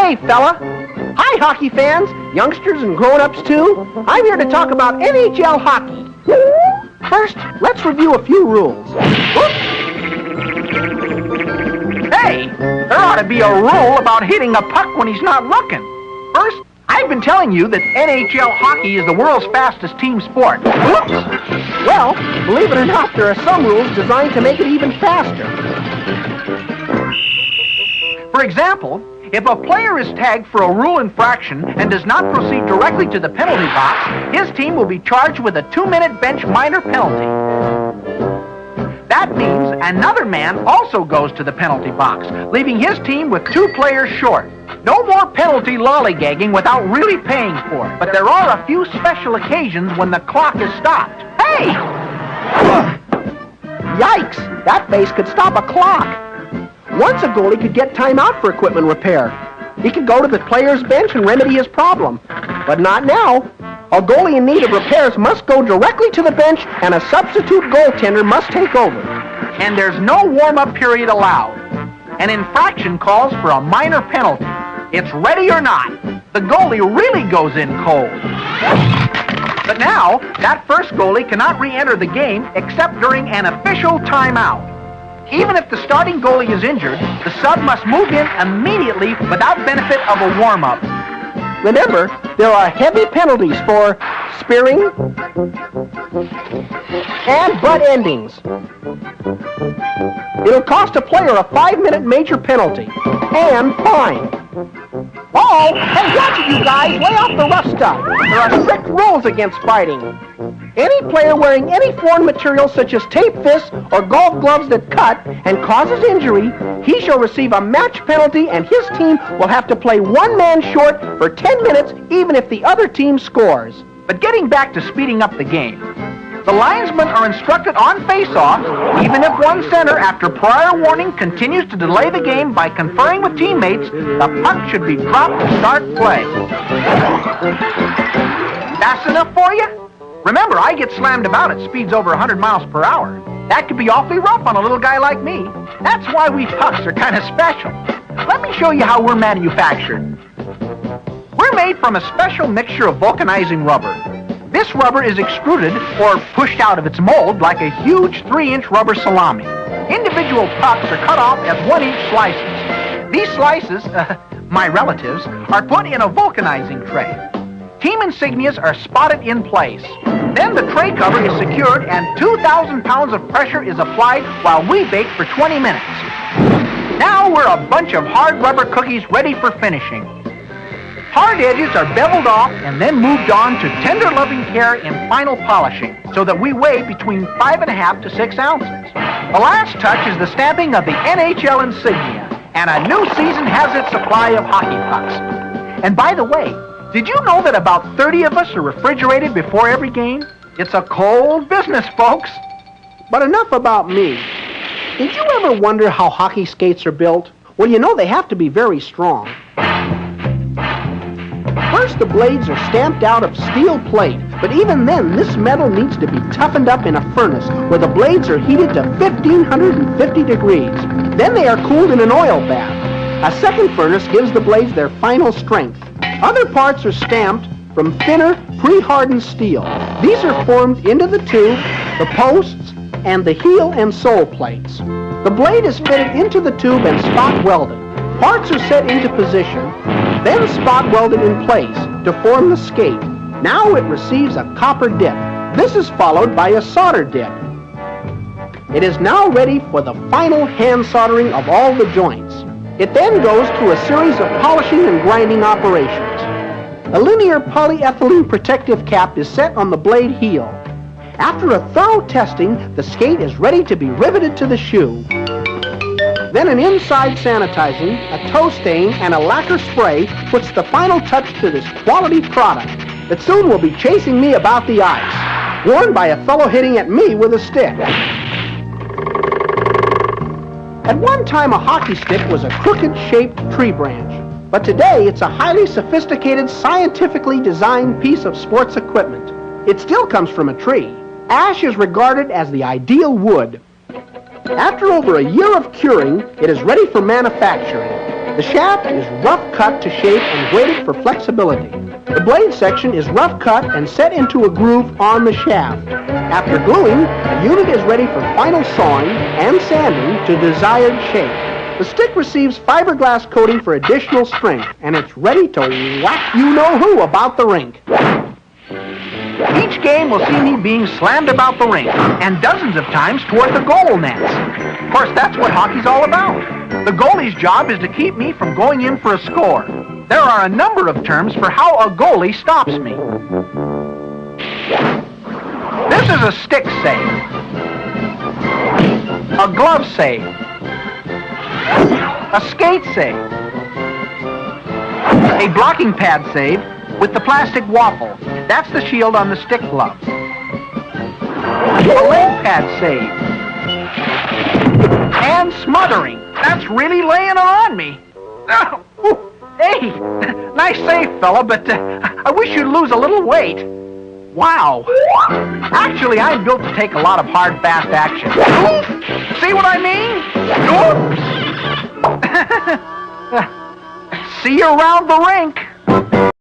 Hey, fella. Hi, hockey fans, youngsters and grown-ups, too. I'm here to talk about NHL hockey. First, let's review a few rules. Hey, there ought to be a rule about hitting a puck when he's not looking. First, I've been telling you that NHL hockey is the world's fastest team sport. Whoops! Well, believe it or not, there are some rules designed to make it even faster. For example, if a player is tagged for a rule infraction and does not proceed directly to the penalty box, his team will be charged with a 2-minute bench minor penalty. That means another man also goes to the penalty box, leaving his team with 2 players short. No more penalty lollygagging without really paying for it. But there are a few special occasions when the clock is stopped. Hey! Yikes! That base could stop a clock. Once a goalie could get time out for equipment repair. He could go to the player's bench and remedy his problem. But not now. A goalie in need of repairs must go directly to the bench, and a substitute goaltender must take over. And there's no warm-up period allowed. An infraction calls for a minor penalty. It's ready or not. The goalie really goes in cold. But now, that first goalie cannot re-enter the game except during an official timeout. Even if the starting goalie is injured, the sub must move in immediately without benefit of a warm-up. Remember, there are heavy penalties for spearing and butt endings. It'll cost a player a 5-minute major penalty and fine. Oh, hey, watch it, you guys. Lay off the rough stuff. There are strict rules against fighting. Any player wearing any foreign material such as tape fists or golf gloves that cut and causes injury, he shall receive a match penalty, and his team will have to play one man short for 10 minutes even if the other team scores. But getting back to speeding up the game, the linesmen are instructed on face-off, even if one center, after prior warning, continues to delay the game by conferring with teammates, the puck should be dropped to start play. Fast enough for you? Remember, I get slammed about at speeds over 100 miles per hour. That could be awfully rough on a little guy like me. That's why we pucks are kind of special. Let me show you how we're manufactured. We're made from a special mixture of vulcanizing rubber. This rubber is extruded or pushed out of its mold like a huge 3-inch rubber salami. Individual pucks are cut off as 1-inch slices. These slices, my relatives, are put in a vulcanizing tray. Team insignias are spotted in place. Then the tray cover is secured and 2,000 pounds of pressure is applied while we bake for 20 minutes. Now we're a bunch of hard rubber cookies ready for finishing. Hard edges are beveled off and then moved on to tender loving care in final polishing so that we weigh between 5.5 to 6 ounces. The last touch is the stamping of the NHL insignia, and a new season has its supply of hockey pucks. And by the way, did you know that about 30 of us are refrigerated before every game? It's a cold business, folks. But enough about me. Did you ever wonder how hockey skates are built? Well, you know they have to be very strong. First, the blades are stamped out of steel plate, but even then, this metal needs to be toughened up in a furnace where the blades are heated to 1,550 degrees. Then they are cooled in an oil bath. A second furnace gives the blades their final strength. Other parts are stamped from thinner, pre-hardened steel. These are formed into the tube, the posts, and the heel and sole plates. The blade is fitted into the tube and spot welded. Parts are set into position, then spot welded in place to form the skate. Now it receives a copper dip. This is followed by a solder dip. It is now ready for the final hand soldering of all the joints. It then goes through a series of polishing and grinding operations. A linear polyethylene protective cap is set on the blade heel. After a thorough testing, the skate is ready to be riveted to the shoe. Then an inside sanitizing, a toe stain, and a lacquer spray puts the final touch to this quality product that soon will be chasing me about the ice, worn by a fellow hitting at me with a stick. At one time, a hockey stick was a crooked-shaped tree branch, but today it's a highly sophisticated, scientifically designed piece of sports equipment. It still comes from a tree. Ash is regarded as the ideal wood. After over a year of curing, it is ready for manufacturing. The shaft is rough cut to shape and weighted for flexibility. The blade section is rough cut and set into a groove on the shaft. After gluing, the unit is ready for final sawing and sanding to desired shape. The stick receives fiberglass coating for additional strength, and it's ready to whack you-know-who about the rink. Each game will see me being slammed about the rink, and dozens of times toward the goal nets. Of course, that's what hockey's all about. The goalie's job is to keep me from going in for a score. There are a number of terms for how a goalie stops me. This is a stick save, a glove save, a skate save, a blocking pad save with the plastic waffle. That's the shield on the stick glove. A leg pad save. And smothering. That's really laying it on me. Hey, nice save, fella, but I wish you'd lose a little weight. Wow. Actually, I'm built to take a lot of hard, fast action. See what I mean? Oops. See you around the rink.